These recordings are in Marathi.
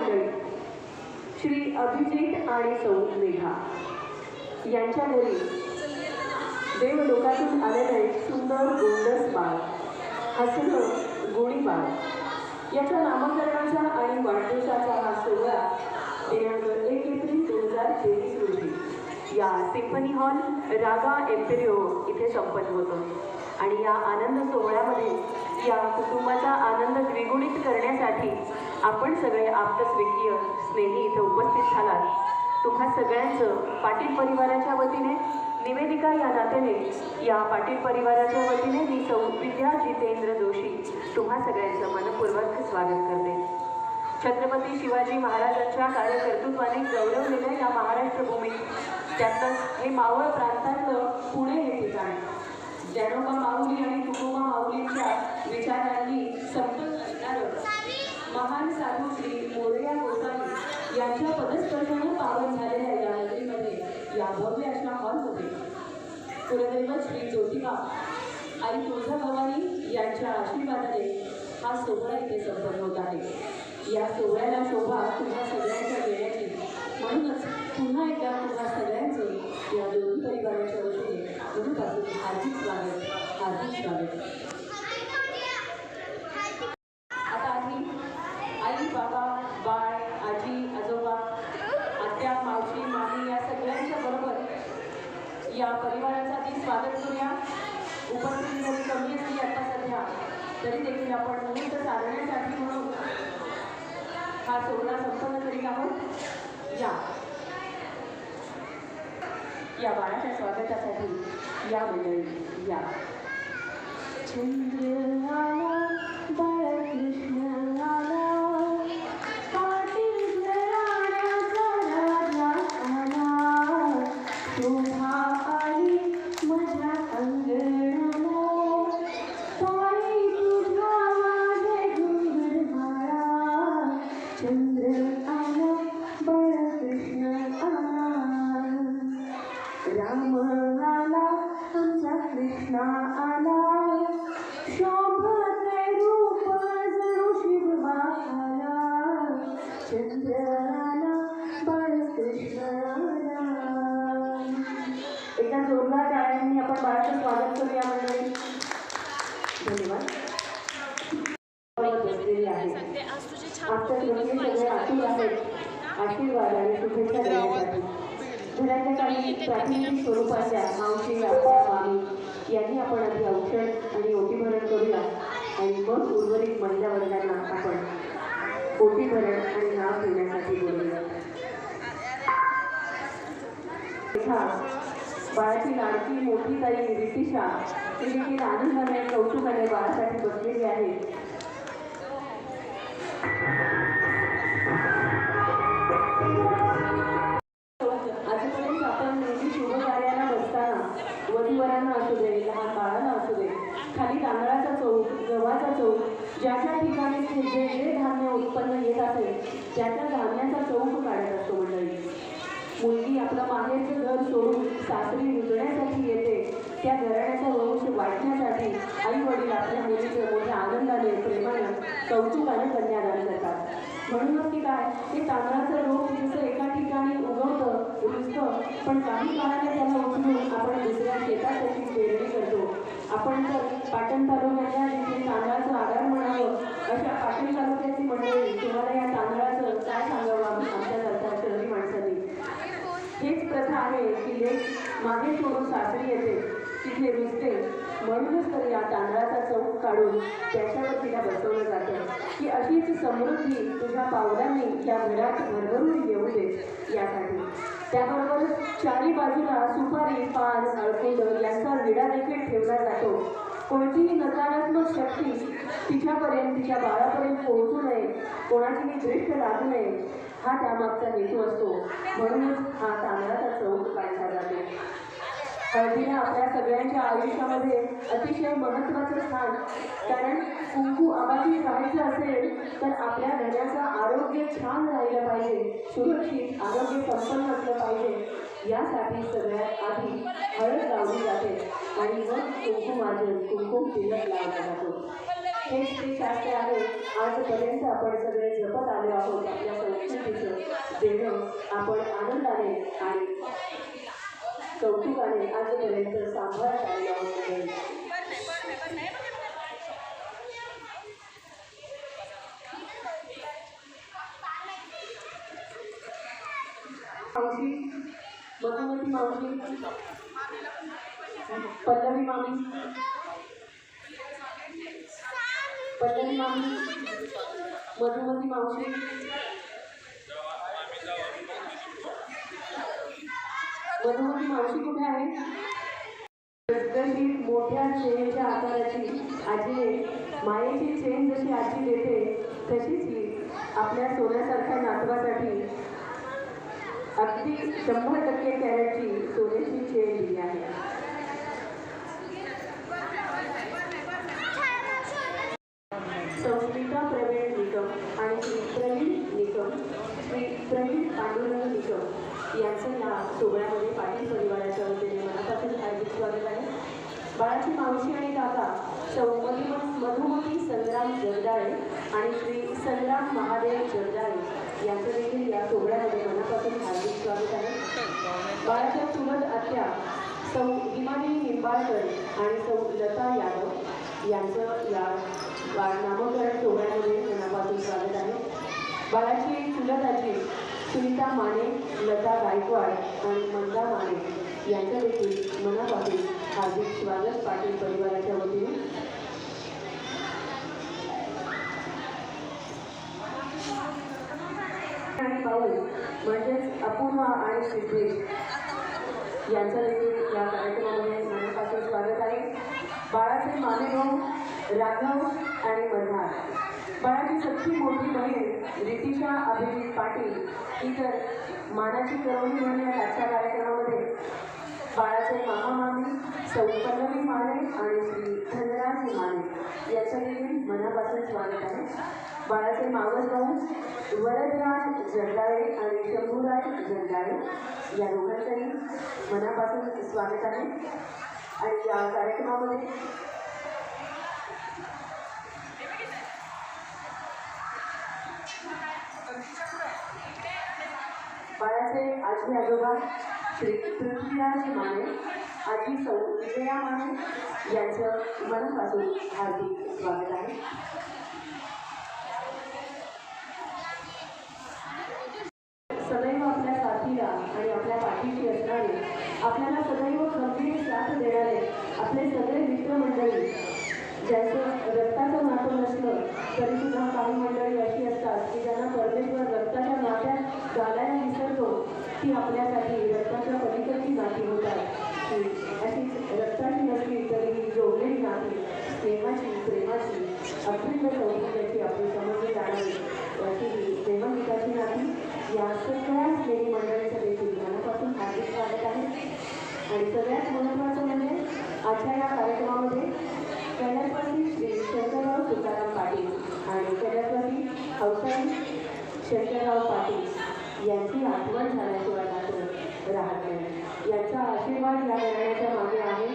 मंडळी श्री अभिजित आणि सौ मेघा यांच्या घरी देवलोकातून आलेलं एक सुंदर गोंडस बाळ, हसणं गुणी बाळ, याच्या नामकरणाचा आणि वाढदिवसाचा हा सोहळा दिनांक 1 एप्रिल 2023 रोजी या सिम्फनी हॉल रागा एम्पेरियो इथे संपन्न होतो. आणि या आनंद सोहळ्यामध्ये या कुटुंबाचा आनंद द्विगुणित करण्यासाठी आपण सगळे आप्तस्वीकीय स्नेही इथे उपस्थित झालात. तुम्हा सगळ्यांचं पाटील परिवाराच्या वतीने, निवेदिका या नात्याने, या पाटील परिवाराच्या वतीने मी सौ विद्या जितेंद्र जोशी तुम्हा सगळ्यांचं मनपूर्वक स्वागत करते. छत्रपती शिवाजी महाराजांच्या कार्यकर्तृत्वाने गौरवलेल्या या महाराष्ट्र भूमीत, त्यातच हे मावळ प्रांतातलं पुणे हे ठिकाण, ज्ञानोबा माऊली आणि तुकोबा माऊलींच्या विचारांनी संपन्न असणारं महान साधू श्री मोरया गोसावी यांच्या पदस्पर्शाने पावन झालेल्या या नगरीमध्ये, या भव्य अशा हॉलमध्ये कुलदैवत श्री ज्योतिबा आई तुळजाभवानी यांच्या आशीर्वादाने हा सोहळा इथे संपन्न होत आहे. या सोहळ्याला शोभा तुम्हा सगळ्यांच्या देण्याची, म्हणूनच पुन्हा एकदा तुम्हा सगळ्यांचं या दोन्ही परिवाराच्या वतीने मनापासून हार्दिक स्वागत, हार्दिक स्वागत. आता आई बाबा, बाळ, आजी, आजोबा, आत्या, मावशी, मामी या सगळ्यांच्या बरोबर या परिवाराचं आधी स्वागत करूया. उपस्थिती जरी कमी असली आता सध्या, तरी देखील आपण मुहूर्त साधण्यासाठी म्हणून हा सोहळा संपन्न करीत आहोत. या बाळाच्या स्वागतासाठी या मंडळी या. चंद्र आला, बाळकृष्ण आला, पाटील घराण्याचा राजा आला, शोभा आली माझ्या अंगणाला, ताई तुझा माझे घुंगुर बाळा, चंद्र आला, बाळकृष्ण आला, राम आला आमचा कृष्णा आला, शोभते रूप जणू शिवबा आला, चंद्र आला, बाळकृष्ण आला. एका जोरदार टाळ्यांनी आपण बाळाचं स्वागत करूया मंडळी. धन्यवाद. बसलेले आहे आजच्या दिवशी सगळे आतुर आहेत आशीर्वाद आणि शुभेच्छा देण्यासाठी. घराच्या काही प्रातिनिधिक स्वरूपाच्या मावशी, आत्या, मामी यांनी आपण आधी औषध आणि ओटीभरण करूया आणि मग उर्वरित महिला वर्गांना आपण ओटीभरण आणि नाव घेण्यासाठी बोलूया. बाळाची लाडकी मोठी ताई रितिशा ती देखील आनंदाने कौतुकाने बाळासाठी बसलेली आहे. आजपर्यंत आपण नेहमी शुभ कार्याला बसताना वधूवरांना असू दे, लहान बाळांना असू दे, खाली तांदळाचा चौक, गव्हाचा चौक, ज्या ज्या ठिकाणी जे जे धान्य उत्पन्न येत असेल त्या त्या धान्याचा चौक काढत असतो मंडळी. मुलगी आपलं माहेरचं घर सोडून सासरी रुजण्यासाठी येते, त्या घराण्याचा वंश वाढण्यासाठी आई वडील आपल्या मुलीचं मोठ्या आनंदाने, प्रेमानं, कौतुकानं कन्यादान करतात. म्हणूनच की काय, ते तांदळाचं रोप जसं एका ठिकाणी उगवतं, रुजतं, पण काही काळाने त्याला उचलून आपण दुसऱ्या शेतात त्याची पेरणी करतो. आपण तर पाटण तालुक्याच्या जिथे तांदळाचं आधार म्हणावं अशा पाटील तालुक्याची मंडळी, तुम्हाला या तांदळाचं काय सांगावं आमच्यासारख्या शहरी माणसांनी. हेच प्रथा आहे की लेक मागे सोडून सासरी येते, तिथे रुजते. म्हणूनच तर या तांदळाचा चौक काढून त्याच्यावर तिला बसवलं जातं की अशीच समृद्धी तुझ्या पावलांनी या घरात भरभरून येऊ दे यासाठी. त्याबरोबर चारी बाजूला सुपारी, पान, हळकुंड यांचा विडा देखील ठेवला जातो. कोणतीही नकारात्मक शक्ती तिच्यापर्यंत, तिच्या बाळापर्यंत पोहोचू नये, कोणाचीही दृष्ट लागू नये, हा त्यामागचा हेतू असतो. म्हणूनच हा तांदळाचा चौक काढला जातो. हळदीला आपल्या सगळ्यांच्या आयुष्यामध्ये अतिशय महत्त्वाचं स्थान, कारण कुंकू आबादी राहायचं असेल तर आपल्या घराचं आरोग्य छान राहिलं पाहिजे, सुरक्षित आरोग्य संपन्न असलं पाहिजे. यासाठी सगळ्यात आधी हळद लावली जाते आणि मग कुंकुमार्जन, कुंकुम तिलक लावला जातो. हेच ते शास्त्र आहे आजपर्यंत आपण सगळे जपत आलो आहोत आपल्या आपण आनंदाने आणि कौतुकाने आजपर्यंत सांभाळत आलेलो आहोत. मावशी, मधुमती मावशी, पल्लवी मामी, पल्लवी मामी, मधुमती मावशी, मधुमती मावशी कुठे आहे? गसगशीत मोठ्या चेनच्या आकाराची आजी, मायेची चेन जशी आजी देते तशीच ही आपल्या सोन्यासारख्या नातवासाठी अगदी 100% कॅरेटची सोन्याची चेन दिली आहे. संस्मिता प्रवीण निकम आणि श्री प्रवीण निकम, श्री प्रवीण पांडुरंग निकम यांचं या सोहळ्यामध्ये पाटील परिवाराच्या वतीने मनापासून हार्दिक स्वागत आहे. बाळाची मावशी आणि काका सौ मधुमती संग्राम जगदाळे आणि श्री संग्राम महादेव जगदाळे यांचं देखील या सोहळ्यामध्ये मनापासून हार्दिक स्वागत आहे. बाळाच्या चुलत आत्या सौ हिमानी निंबाळकर आणि सौ लता यादव यांचं या नामकरण सोहळ्यामध्ये मनापासून स्वागत आहे. बाळाची चुलत आजी सुनीता माने, लता गायकवाड आणि मंदा माने यांचं देखील मनापासून हार्दिक स्वागत पाटील परिवाराच्या वतीने. आणि भाऊ म्हणजेच अपूर्वा आणि सिद्धेश यांचं देखील या कार्यक्रमामध्ये मनापासून स्वागत आहे. बाळाचे मामेभाऊ राघव आणि मल्हार, बाळाची सख्खी मोठी बहीण रितिशा अभिजित पाटील ही तर मानाची करवणी म्हणून आजच्या कार्यक्रमामध्ये बाळाचे मामा मामी सौ पल्लवी माने आणि श्री धनराज माने यांचं देखील मनापासून स्वागत आहे. बाळाचे मावस भाऊ वरदराज जगदाळे आणि शंभूराज जगदाळे या दोघांचंही मनापासून स्वागत आहे. आणि या कार्यक्रमामध्ये बाळाचे आजी आजोबा श्री पृथ्वीराज माने, आजी सौ विजया माने यांचं मनापासून हार्दिक स्वागत आहे. सदैव आपल्या साथीला आणि आपल्या पाठीशी असणारे, आपल्याला सदैव खंबीर साथ देणारे आपले सगळे मित्रमंडळी, ज्यांचं रक्ताचं नातं नसलं तरीसुद्धा काही मंडळी अशी असतात की ज्यांना परमेश्वर रक्ताच्या नात्यात घालायला विसरतो, ती आपल्यासाठी रक्ताच्या पलीकडची नाती होतात. अशीच रक्ताची नसली तरी जोडलेली नाती, स्नेहाची, प्रेमाची, अखंड सौभाग्याची आपली समजली जाणारी अशी प्रेमगीताची नाती या सगळ्या स्नेही मंडळीचं देखील मनापासून हार्दिक स्वागत आहे. आणि सगळ्यात महत्त्वाचं म्हणजे आजच्या या कार्यक्रमामध्ये कैलासवासी श्री शंकरराव तुकाराम पाटील आणि कैलासवासी हौसाई शंकरराव पाटील यांची आठवण झाल्याशिवाय मात्र राहत नाही. यांचा आशीर्वाद या घराण्याच्या मागे आहे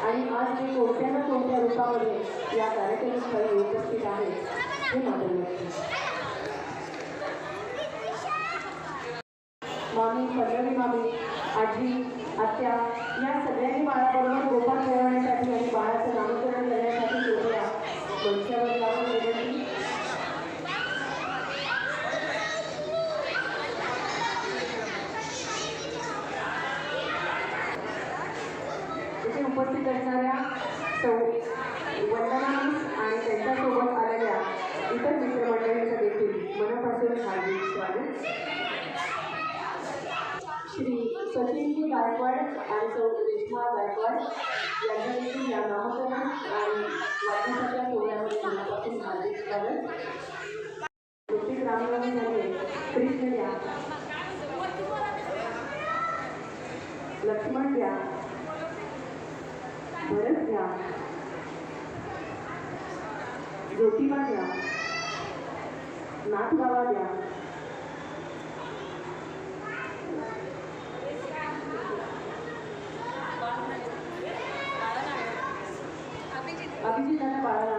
आणि आज ते कोणत्या ना कोणत्या रूपामध्ये या कार्यक्रमस्थळी उपस्थित आहेत हे मात्र नक्की. मामी, पल्लवी मामी, आजी, आत्या या सगळ्यांनी बाळाबरोबर गोपाळ खेळवण्यासाठी आणि बाळाचं नामकरण करण्यासाठी कृपया मंचावर लावून विनंती. इथे उपस्थित असणाऱ्या सौ वंदना आणि त्यांच्यासोबत आलेल्या इतर मित्रमंडळींचं देखील मनापासून हार्दिक स्वागत. श्री सचिनजी गायकवाड आणि सौ रेश्मा गायकवाड यांच्या देखील या नामकरण आणि वाढदिवसाच्या सोहळ्यामध्ये मनापासून हार्दिक स्वागत. ऋतिक रामनवमी यांनी कृष्ण द्या, लक्ष्मण द्या, भरत द्या, ज्योतिबा द्या, नाथबाबा द्या, अभिजित आणि बाळाला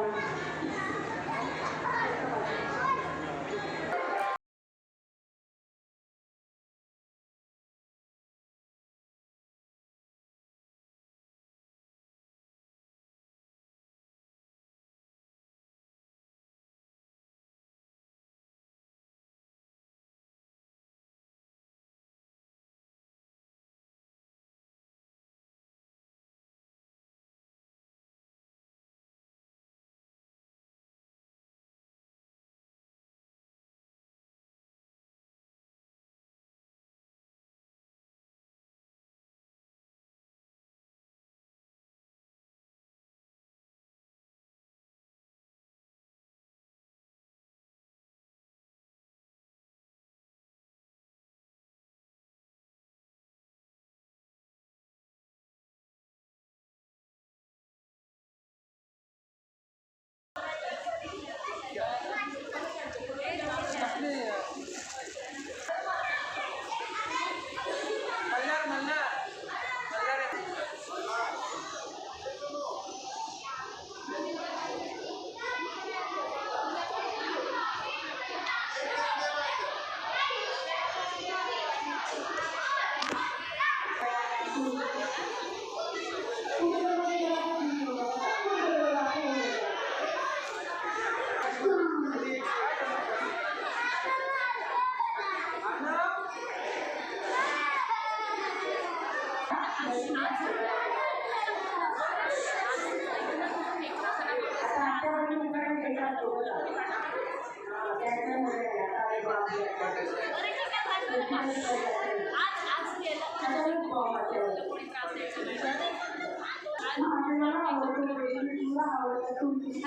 आपल्याला आवडतं तुला आवडतं तुमची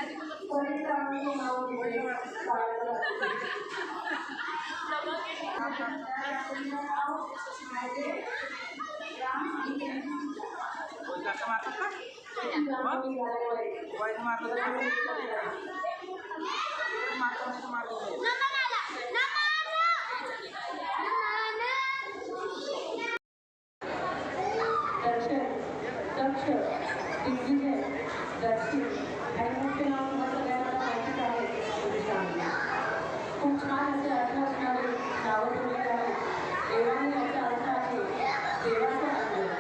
परिसरामध्ये नाव दिले दक्ष दिग्विजय दर्शी आणि मुख्य नाव तुम्हाला सगळ्यांना माहितीच आहे खूप छान असे अर्थ असणारे नावं ठेवलेले आहेत देवाने याचा अर्थ आहे देवाचं आनंद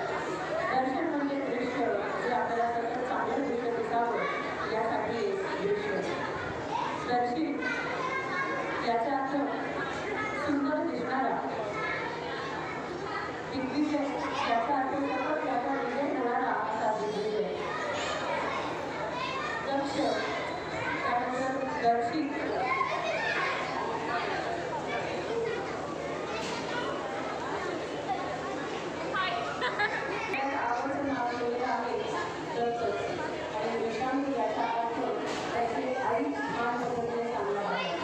दर्शन म्हणजे दृश्य जे आपल्याला सतत चांगलं दृश्य दिसावं यासाठी दृश्य दर्शी याचा अर्थ सुंदर दिसणारा दिग्विजय याचा अर्थ सतत त्याचा विजय होणारा असा दिग्विजय दक्ष त्यानंतर दर्शी आवडतं नाव दिलेलं आहे दत्त आणि विषाणू याचा अर्थ त्याची आई मान पद्धतीने चांगला आहे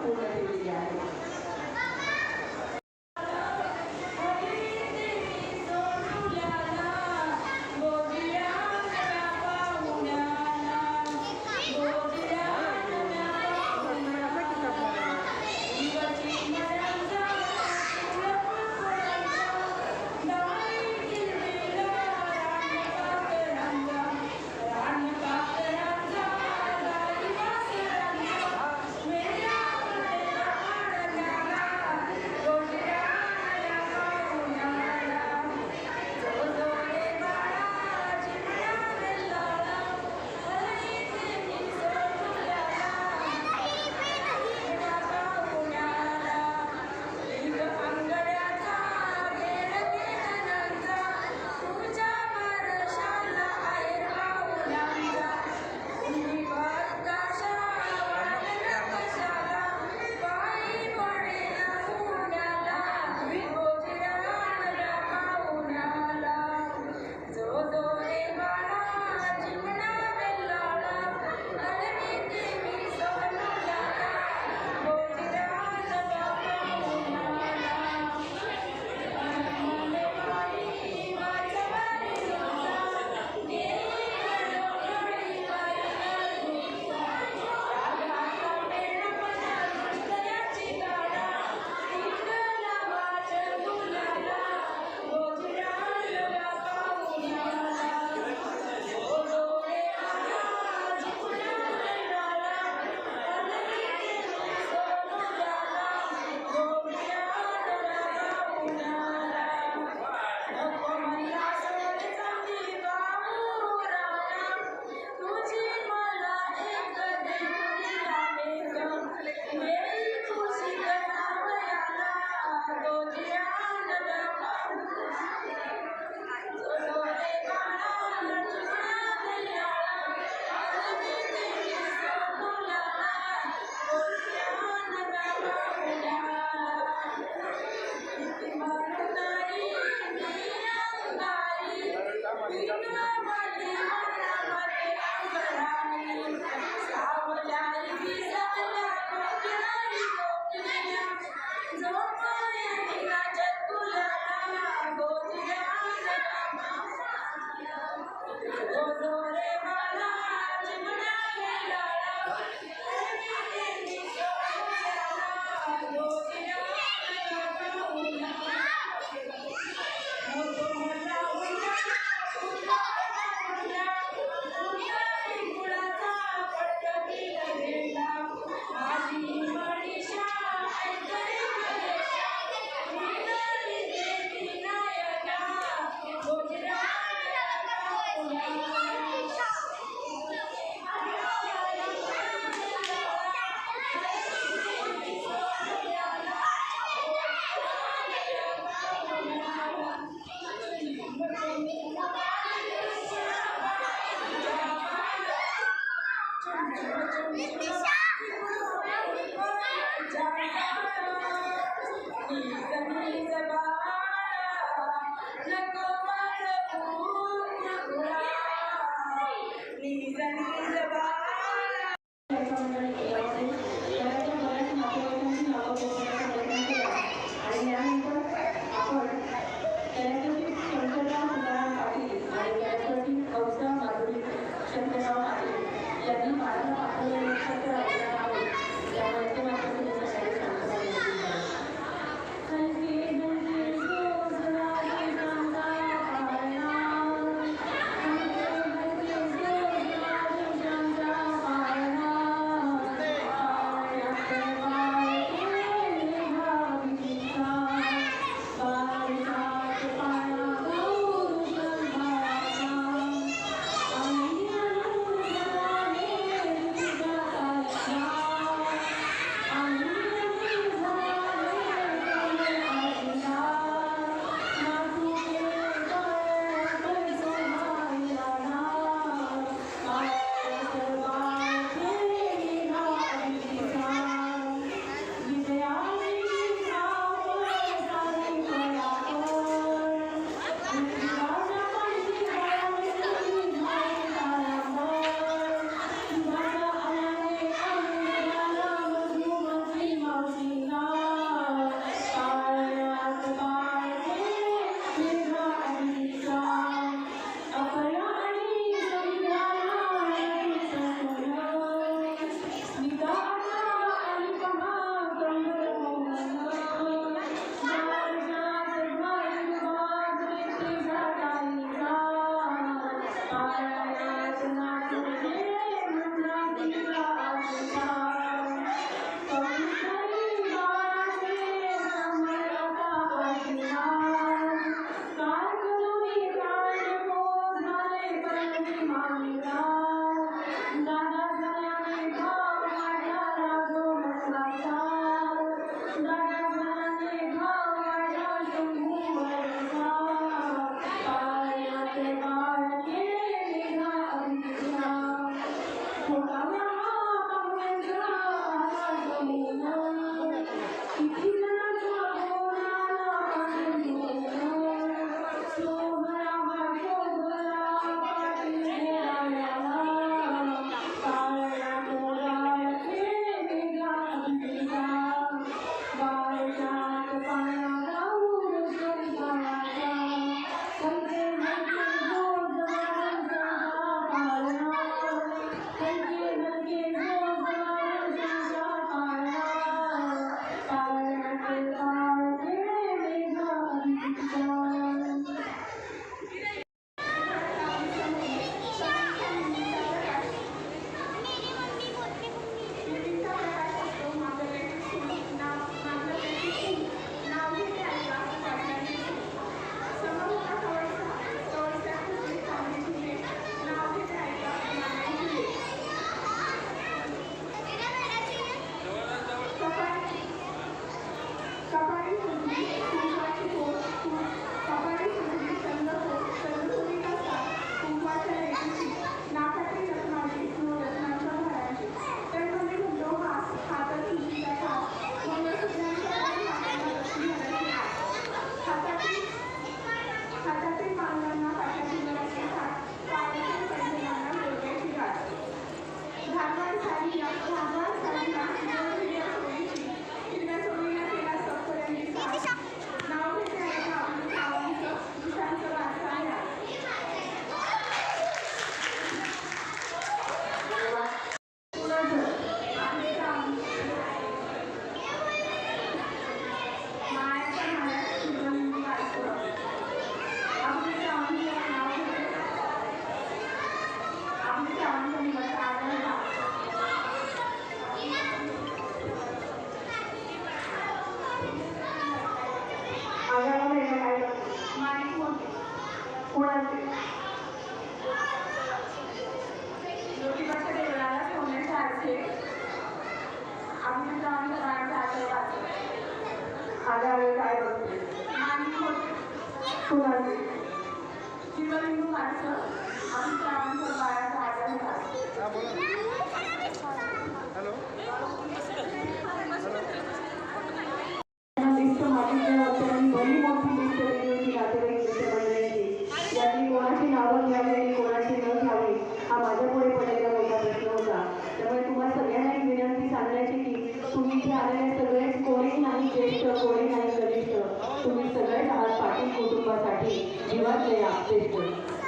पूर्ण केलेली आहे.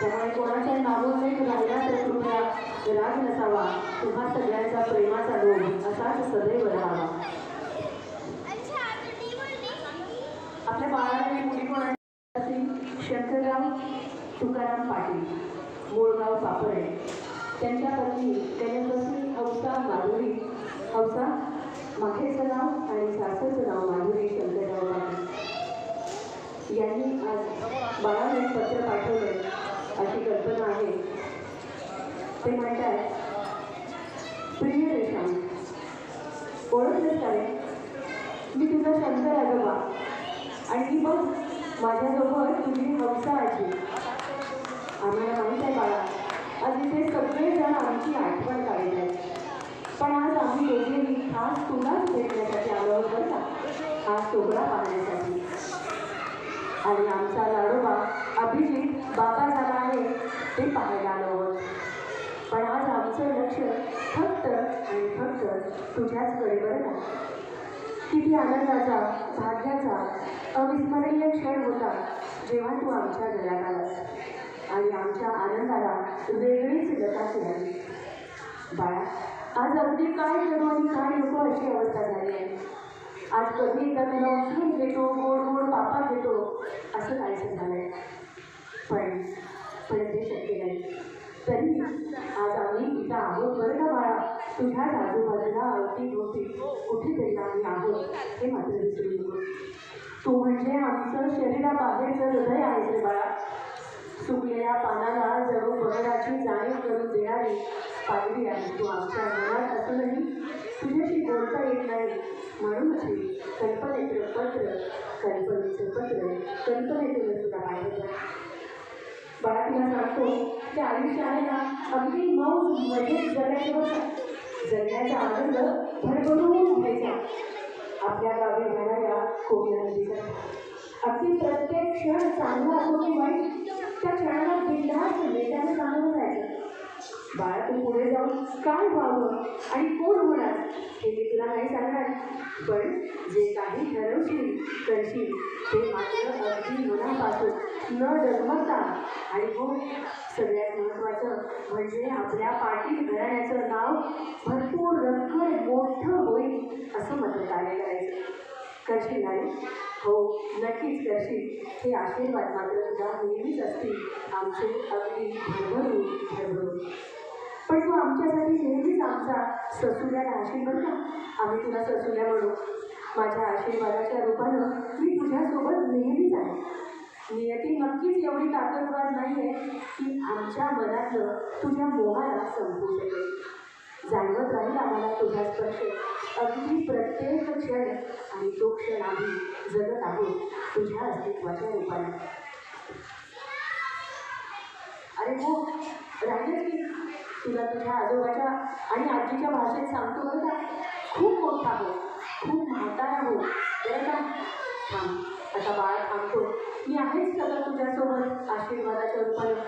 त्यामुळे कोणाच्या नावोल्लेख राहिला तर कृपया राग नसावा, तुम्हा सगळ्यांचा प्रेमाचा लोभ असाच सदैव राहावा. आपल्या बाळाने मुली कोणाची शंकरराव तुकाराम पाटील, मूळगाव पापरे. त्यांच्या पत्नी गणपती हौसा माधुरी, हौसा माखेचं नाव आणि सासरचं नाव माधुरी शंकरराव पाटील यांनी आज बाळाने पत्र पाठवले. अशी कल्पना आहे. ते म्हणतात, प्रिय रेशम, ओळखलं का रे? मी तुझा शंकर आजोबा आणि ती बघ माझ्याजवळ तुझी हौसा आजी. आम्हाला माहीत आहे बाळा, आज इथे सगळेजण आमची आठवण काढत आहेत, पण आज आम्ही दोघेही खास तुलाच भेटण्यासाठी आलो आहोत बरं का, हा सोहळा पाहण्यासाठी. आणि आमचा लाडोबा अभिजित बाबा झाला आहे ते पाहायला आलो आहोत. पण आज आमचं लक्ष फक्त आणि फक्त तुझ्याचकडे बरं का. किती आनंदाचा, भाग्याचा, अविस्मरणीय क्षण होता जेव्हा तू आमच्या घरात आलास आणि आमच्या आनंदाला वेगळीच लता मिळाली. बाळा, आज अगदी काय करू आणि काय नको अशी अवस्था झाली आहे. आज कधी एकदा तुला उचलून घेतो, गोड गोड पापा घेतो, असं काहीसं झालं आहे. पण ते शक्य नाही. तरी आज आम्ही इथं आहोत बरं का बाळा. तुझ्याच आजूबाजूला अवतीभोवती कुठेतरी आम्ही आहोत हे मात्र विसरू नको. तू म्हणजे आमचं शरीराबाहेरचं हृदय आहेस रे बाळा. सुकलेल्या पानाला जणू बहराची जाणीव करून देणारी पालवी आहे तू आमच्या मनात असूनही तुझ्याशी बोलता येत नाही. म्हणूनच कल्पनेचं पत्र, कल्पनेचं पत्र, कल्पनेतून तुला पाहिजे. बाळा तुला सांगतो, ते आयुष्य आहे ना अगदी मौज मजेत जगायचं बघा. जगण्याचा आनंद भरभरून घ्यायचा. आपल्या गावी येणाऱ्या कोकिळा नदीचा अगदी प्रत्येक क्षण चांगला असो की वाईट त्या क्षणाला बिनधास्त वेगाने सामोरं जायचं. बाळा तू पुढे जाऊन काय व्हावं आणि कोण होणार हे मी तुला नाही सांगणार, पण जे काही ठरवशील करशील ते मात्र अगदी मनापासून न डगमगता. आणि हो सगळ्यात महत्त्वाचं म्हणजे आपल्या पाटील घराण्याचं नाव भरपूर रक्कड मोठं होईल असं मात्र कार्य करायचं. करशील नाही? हो नक्कीच करशील. हे आशीर्वाद मात्र तुझा नेहमीच असतील आमचे अगदी भरभरून. पण तू आमच्यासाठी नेहमीच आमचा ससुल्या राहशील बरं का. आम्ही तुला ससुल्या म्हणू. माझ्या आशीर्वादाच्या रूपानं मी तुझ्यासोबत नेहमीच आहे. नियती नक्कीच एवढी ताकदवार नाही आहे की आमच्या मनातलं तुझ्या मोहाला संपू शकेल. जाणवत राहील आम्हाला तुझा स्पर्श अगदी प्रत्येक क्षण, आणि तो क्षण आम्ही जगत आहोत तुझ्या अस्तित्वाच्या रूपाने. अरे हो राहिलं की तुला तुझ्या आजोबाच्या आणि आजीच्या भाषेत सांगतो बरं का. खूप मोठा हो, खूप म्हातारा हो बरं का. थांब आता बाळ थांबतो. मी आहेच सगळं तुझ्यासोबत आशीर्वादाच्या रूपानं.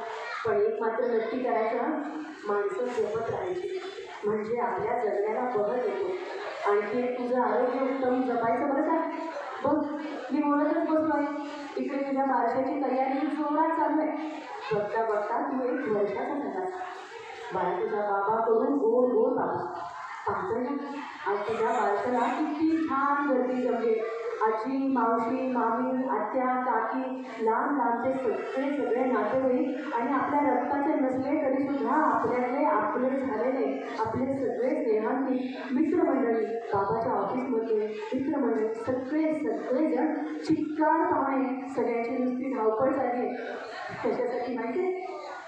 पण एक मात्र नक्की करायचं, माणसं जपत राहायची म्हणजे आपल्या जगण्याला बहर येतो. आणखी एक तुझं आरोग्य उत्तम जपायचं बरं का. बघ मी बोलतच बसलोय इकडे तुझ्या बारशाची तयारी जोरात चालू आहे. बघता बघता तू 1 वर्षाचा झाला. बाळा तुझा बाबा करून गोड बाबा पाहतोय ना. आज तुझ्या बारशाला किती छान गर्दी जमली. आजी मावशी मामी आत्या काकी लांबचे सगळे नातेवाईक आणि आपल्या रक्ताचे नसले तरी सुद्धा आपल्यातले आपले झालेले आपले सगळे स्नेहांनी मित्रमंडळी, बाबाच्या ऑफिसमधले मित्रमंडळी सगळेजण चिक्कार पाहुणे, सगळ्यांची नुसती धावपळ झाली. कशासाठी माहिती आहे?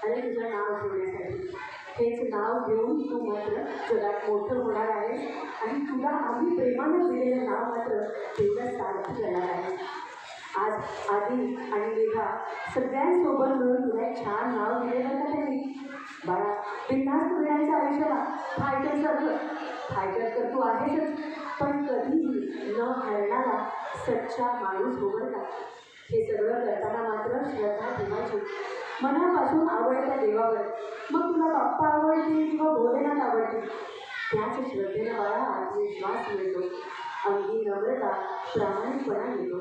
अरे तुझं नाव ठेवण्यासाठी. हेच नाव घेऊन तू मात्र जगात मोठं होणार आहेस आणि तुला आम्ही प्रेमानं दिलेलं नाव मात्र तेवढं सारखं येणार आहे. आज आदी आणि मेघा सगळ्यांसोबत मिळून तुला एक छान नाव दिलेलं का त्यांनी. बाळा बिनधास्त मिळायचं आयुष्याला. फायटर तर तू आहेसच, पण कधीही न हरणारा सच्चा माणूस हो बरं का. हे सगळं करताना मात्र श्रद्धा ठेवायची मनापासून आवडत्या देवावर. मग तुला बाप्पा आवडतील किंवा भोलेनाथ आवडतील त्याच श्रद्धेला बाळा आत्मविश्वास मिळतो. अंगी नम्रता प्रामाणिकपणा मिळतो.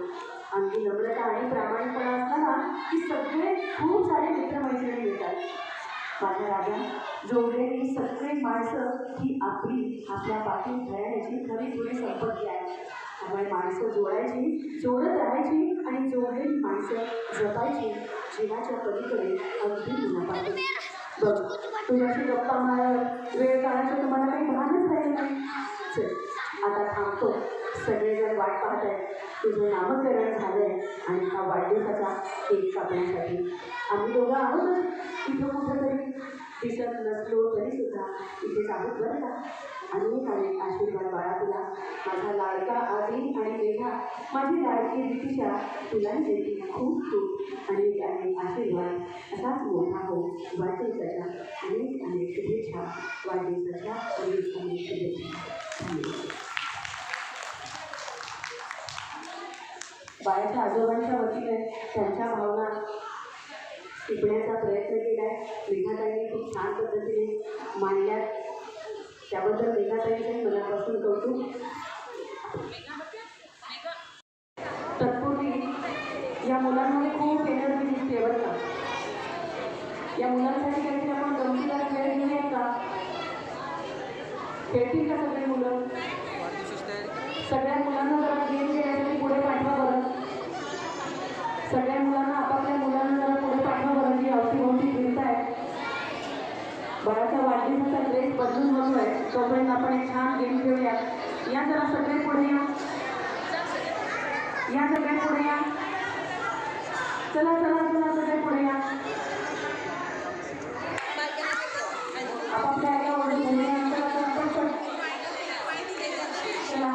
अंगी नम्रता आणि प्रामाणिकपणा असला ना की सगळे खूप सारे मित्रमैत्रिणी मिळतात. माझ्या राजा जोडलेली सगळी माणसं ही आपल्या पाठीत घराण्याची खरी थोडी संपत्ती आहे. त्यामुळे माणसं जोडायची, जोडत राहायची आणि जोडलेली माणसं जपायची जीवाच्या पलीकडे अगदी मनापासून. बघ तुझ्याशी गप्पा मारत वेळ काढायचं तुम्हाला काही भानच राहिलं नाही. चल आता थांबतो. सगळेजण वाट पाहत आहेत. तुझं नामकरण झालंय आणि हा वाढदिवसाचा केक कापण्यासाठी. आम्ही दोघं आहोतच इथं कुठंतरी. दिसत नसलो तरी सुद्धा इथेच आहोत बरं का. अनेक आशीर्वाद बाळा तुला. माझा लाडका आदी आणि मेघा, माझी लाडकी दितिशा तुलाही देते खूप अनेक आशीर्वाद. असाच मोठा हो. वाढदिवसाच्या अनेक शुभेच्छा. वाढदिवसाच्या अनेक शुभेच्छा. बाळाच्या आजोबांच्या वतीने त्यांच्या भावना टिपण्याचा प्रयत्न केला आहे. मेघाताईंनी खूप छान पद्धतीने मांडल्यात. त्याबद्दल मेघाताईंचंही मनापासून कौतुक. तत्पूर्वी या मुलांमध्ये खूप एनर्जी दिसते बरं का. या मुलांसाठी काहीतरी आपण गमतीदार खेळ घेऊयात का? खेळतील का सगळे मुलं? सगळ्या मुलांना जरा गेम खेळण्यासाठी पुढे पाठवा बरं. सगळ्या मुलांना आपापल्या मुलांना जरा पुढे पाठवा बरं. जी अवतीभोवती फिरत आहे. बाळाच्या वाढदिवसाचा ड्रेस बदलून बनतोय तोपर्यंत आपण एक छान गेम खेळूया. या जरा सगळे पुढे या. सगळे पुढे या. चला सगळे पुढे या. आपापल्या आईला ओढून चला.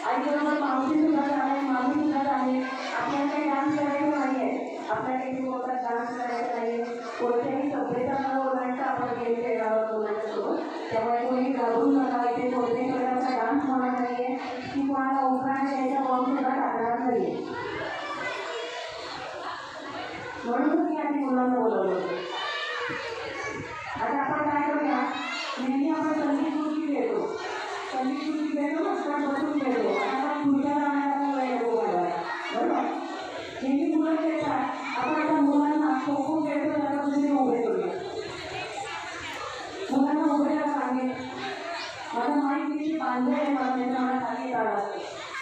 आईबरोबर मावशी सुद्धा आहे, मामी सुद्धा आहे. आपल्याला काही डान्स करायचं नाही आहे. आपल्याला काही मोठा डान्स करायचा नाही आहे. कोणत्याही सभ्यता न ओलांडता आपण गेम खेळावं मुलांसोबत. त्यामुळे कोणी घालून नका. इथे कोणत्याही प्रकारचा डान्स होणार नाही. नाहीये की कोणाला उखाणा द्यायचा पाऊस सुद्धा टाकणार नाहीये. म्हणून मी आधी मुलांना बोलवलं होतं. आता आपण काय करूया, नेहमी आपण संगीत खुर्ची देतो, संगीत खुर्ची देतो पण बसून देतो. आता आपण खुर्च्या लावण्याला वेळ येतो बरोबर. नेहमी मुलं देतात, आपण आता मुलांना खो खो खेळतो त्याला तुम्ही उभे करूया. मुलांना उभे राहा सांगेल. माझं माहीत किती बांधलं आहे मला त्याच्या मला खाली येतात.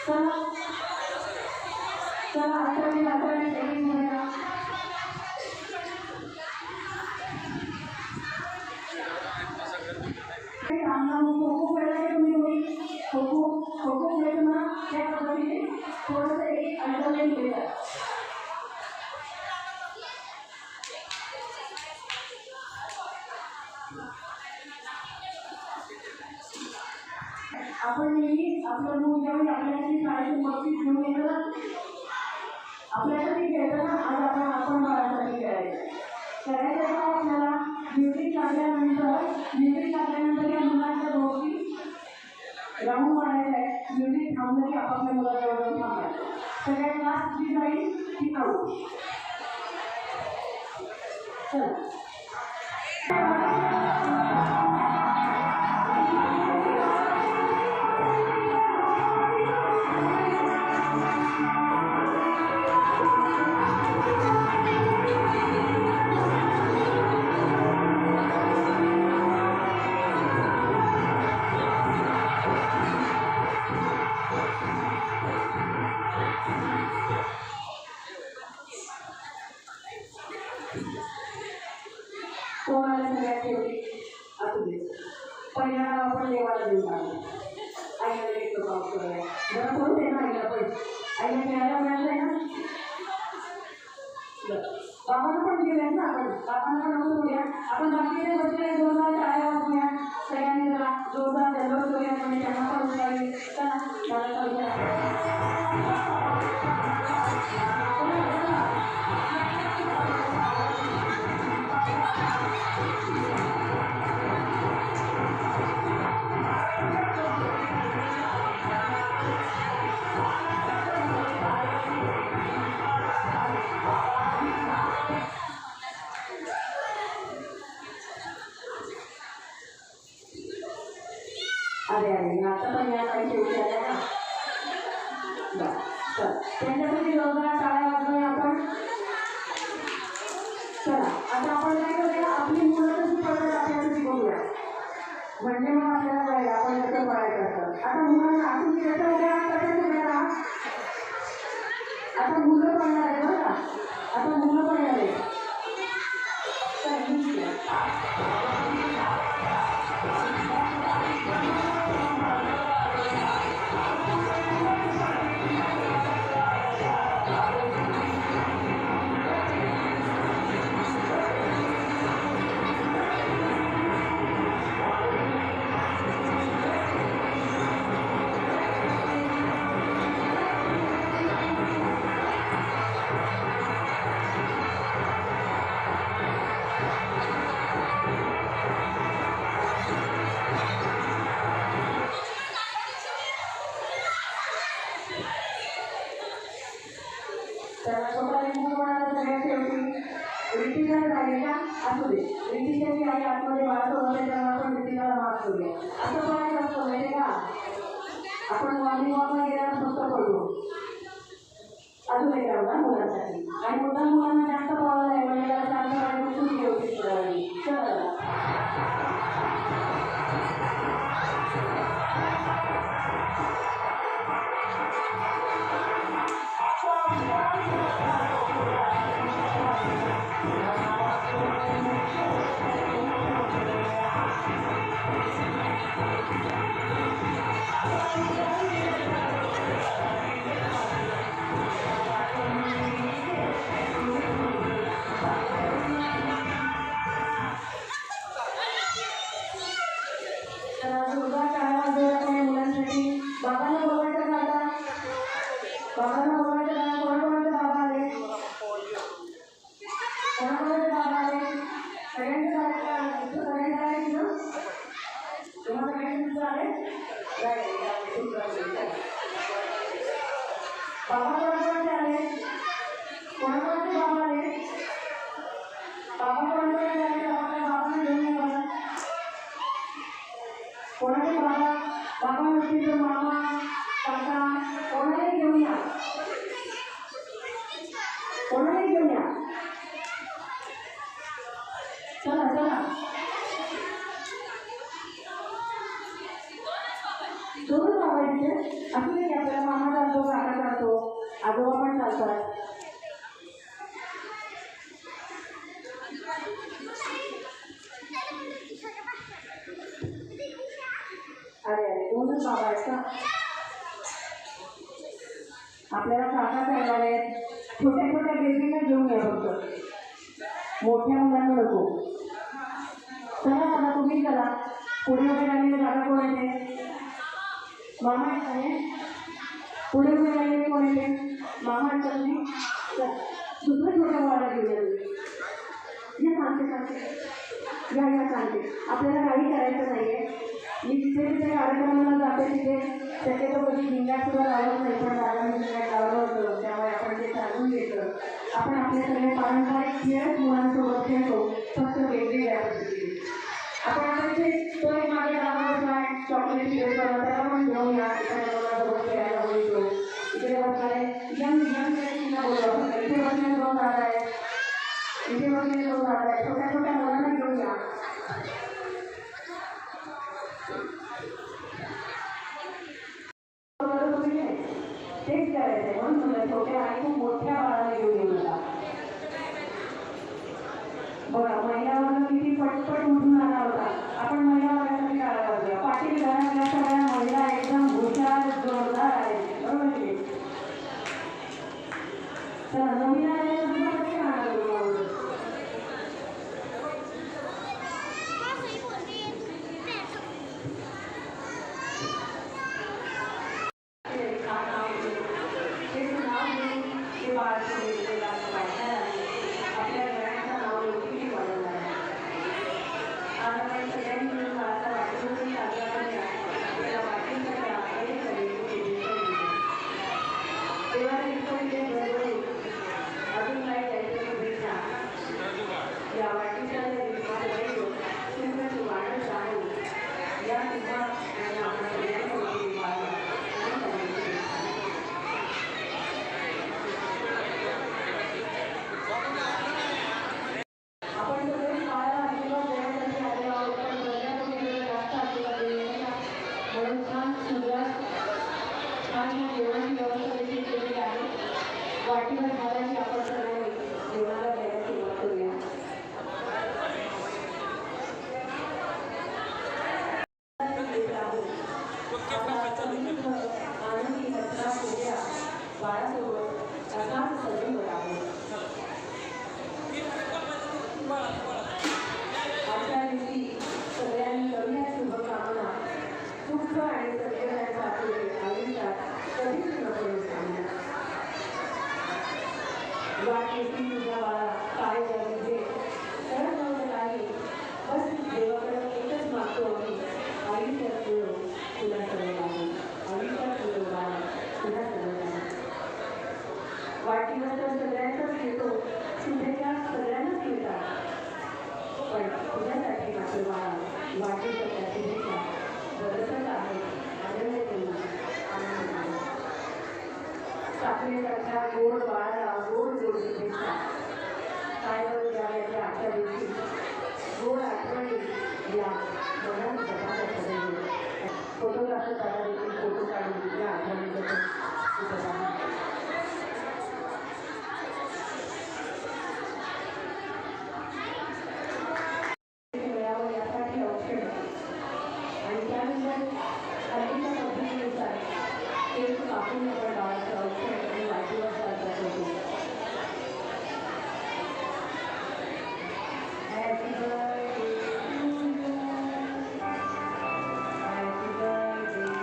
चला चला आता ट्रेनिंग करूया. खो-खो खेळायला तुम्ही खो-खो खेळताना त्या पद्धतीने थोडंसं एक अल्टरनेट देतात. आपण नेहमी आपलं मूल ज्यावेळी आपल्यासाठी शाळेतून बक्षीस घेऊन येतं ना, आपल्यासाठी खेळताना आज आपण बाळासाठी खेळायचं का आपल्याला. म्युझिक लागल्यानंतर या मुलांच्या भोवती राऊंड मारायचं आहे. म्युझिक थांबलं की आपापल्या मुलाजवळ थांबायचं. सगळ्यात लास्ट जी जाईल ती आऊट. चला कोणाला सगळ्यात शेवटी असू दे. पहिल्या आपण देवाला देऊन टाकू. आईला लेकरं पाऊस करूया. जरा करू दे ना आईला पण. आईला खेळायला मिळालंय ना. बाबांना पण घेऊया ना आपण. बाबांना पण नको करूया. आपण बाकीचे बसले जोरदार टाळ्या वाजवूया. सगळ्यांनी जरा जोरदार जल्लोष करूया. म्हणजे त्यांना पण उठावे. चला मला करूया. अरे आता पण या काही शेवटी आल्या ना. त्यांच्यासाठी जोरदार टाळ्या वाजवूया आपण. चला आता आपण काय करूया, आपली मुलं कशी पडतात आपल्यासाठी बघूया. म्हणजे मग आपल्याला कळेल आपण कसं पळायचं असतं. आता मुलांना तुम्ही कसं उद्या कसं तुम्हाला आता मुलं पडणार आहे बरं का. आता मुलं पडणार आहे. त्याला स्वतः लिंबू कोणाला सगळ्यात शेवटी ऋतिका झालेला असू दे. ऋतिकाची आई आतमध्ये बाळाचं होते तेव्हा आपण ऋतिकाला माफ करूया. असं पळायचं असतं माहिती का. आपण मॉर्निंग वॉकला गेल्यावर फक्त पडलो. अजून एक राहू ना मुलांसाठी. आणि मुलांना जास्त पळायला नाही म्हणजे त्याला शांत पाणी खूप व्यवस्थित पडावी. चला Right, बाबा कोणाकोणाचे आले? कोणाकोणाचे बाबा आले? बाबा कोणाकोणाचे आले? बाबांना घेऊन या मला. कोणाचे बाबा? बाबा नसतील तर मामा, काका, कोणालाही घेऊन या. कोणालाही घेऊन या. चला चला. दोनच बाबा इथे असं नाही की आपल्याला मामा चालतो, काका चालतो, आजोबा पण चालतात. अरे अरे दोनच बाबा आहेत का? आपल्याला काका चालणार आहेत. छोट्या छोट्या बेबींना घेऊन या फक्त, मोठ्या मुलांना नको. चला दादा तुम्ही चला. पुढे उभे राहिलेले दादा कोण येते? मामा आहेत का हे? पुढे उभे राहिलेले कोण येते? मामा आहेत का तुम्ही? दुसऱ्या छोट्या मुलाला घेऊन या. सांगते या सांगते. आपल्याला काही करायचं नाही आहे. मी जिथे जिथे कार्यक्रमाला जाते तिथे शक्यतो कधी लिंगात सुद्धा लावत नाही, पण दादांनी लिंगात लावलं होतं, त्यामुळे आपण ते सांगून घेतलं. आपण आपले सगळे पारंपरिक खेळ मुलांसोबत खेळतो, फक्त वेगवेगळ्या पद्धतीने. आपण आता इथे तो एक मागे दादा बसलाय चॉकलेट फिरत करत, त्याला पण घेऊन या. एखाद्या मुलासोबत खेळायला बोलतो. इकडे बसणारे यंग व्यक्तींना बोलवा. इथे बसणारे दोन दादा आहेत, इथे बसणारे दोन दादा आहेत. छोट्या छोट्या मुलांना घेऊन या. तेच करायचंय म्हणून तुला छोट्या आणि खूप मोठ्या बाळाला घेऊन येऊ नका. बघा महिलांना किती पटपट उठून आला होता. आपण महिला वर्गासाठी काढा लावूया. पाटील घरातल्या सगळ्या महिला एकदम हुशार जोरदार आहेत, बरोबर की? चला नवीन आलेल्या सुद्धा कसे राहणार? वाटीवर झाडाची आपण सगळे देवाला द्यायला सुरुवात करूया. आनंदी हसरा होत्या बाळासोबत असाच सजीव राहू. आजच्या दिवशी सगळ्यांनी करूया शुभकामना. सुख आणि सगळ्यांच्या आयुष्यात कधीच नको सांगणार. वाटेची तुझ्या बाळा काय गरजे तर नव्हतं काही, बस देवाकडं एकच मागतो आम्ही. आयुष्यात मिळो तुला सगळं आहे, आयुष्यात मिळो बाळा तुला सगळं आहे. वाटीवर तर सगळ्यांचाच घेतो, शुभेच्छा सगळ्यांनाच मिळतात, पण तुझ्यासाठी मात्र बाळा वाटीच्या त्या शुभेच्छा बरंच आहे. आनंद करू, आनंद करू. साखरेसारख्या गोड बाळाला गोड गोड शुभेच्छा. काय बरं द्याव्याच्या आजच्या दिवशी गोड आठवणी या मनात जगाला सदैव. फोटोग्राफर दादा देखील फोटो काढून या आठवणीबद्दल सुचत आहे. मिळावं यासाठी औषध आणि त्यानंतर हल्लीच्या पद्धतीनुसार केस कापून आपण बाळाचं औषध आणि वाटीवर जात होतो. Happy birthday to you. Happy birthday to you.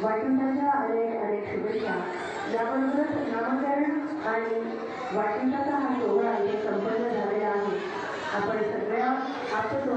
वाटिंकाच्या अनेक अनेक शुभेच्छा. याबरोबरच नामकरण आणि वाटिंकाचा हा सोहळा इथे संपन्न झालेला आहे. आपण सगळ्या आपल्या